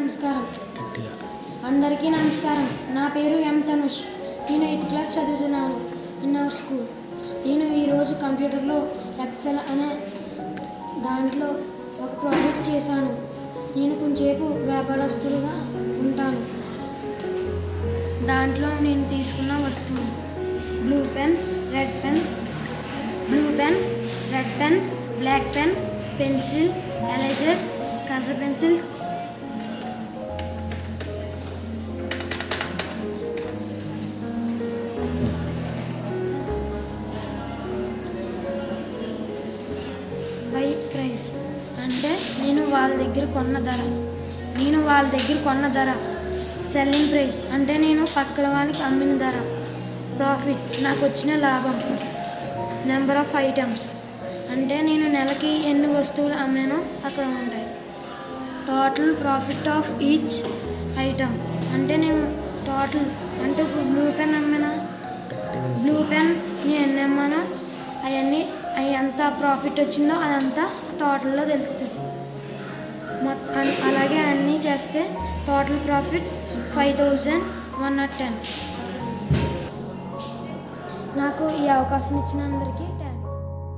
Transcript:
నమస్కారం. అందరికీ నమస్కారం. నా పేరు ఎం తనుష్. నేను 8th క్లాస్ చదువుతున్నాను ఇన్ అవర్ స్కూల్. నేను ఈరోజు కంప్యూటర్లో ఎక్సెల్ అనే దాంట్లో ఒక ప్రాజెక్ట్ చేశాను. నేను కొంచెంసేపు వ్యాపారస్తులుగా ఉంటాను. దాంట్లో నేను తీసుకున్న వస్తువులు blue pen, red pen, black pen, pencil, eraser, colour pencils, by price అంటే నేను వాళ్ళ దగ్గర కొన్న ధర. సెల్లింగ్ ప్రైస్ అంటే నేను పక్కన వాళ్ళకి అమ్మిన ధర. ప్రాఫిట్ నాకు వచ్చిన లాభం. నెంబర్ ఆఫ్ ఐటమ్స్ అంటే నేను నెలకి ఎన్ని వస్తువులు అమ్మానో అక్కడ ఉంటాయి. Total profit of each item అంటే నేను టోటల్ అంటే ఇప్పుడు బ్లూ పెన్ అమ్మానా, బ్లూ పెన్ నేను ఎన్ని అమ్మానో అవన్నీ ఎంత ప్రాఫిట్ వచ్చిందో అదంతా టోటల్లో తెలుస్తుంది. అలాగే అన్నీ చేస్తే టోటల్ ప్రాఫిట్ 5110. నాకు ఈ అవకాశం ఇచ్చిన అందరికీ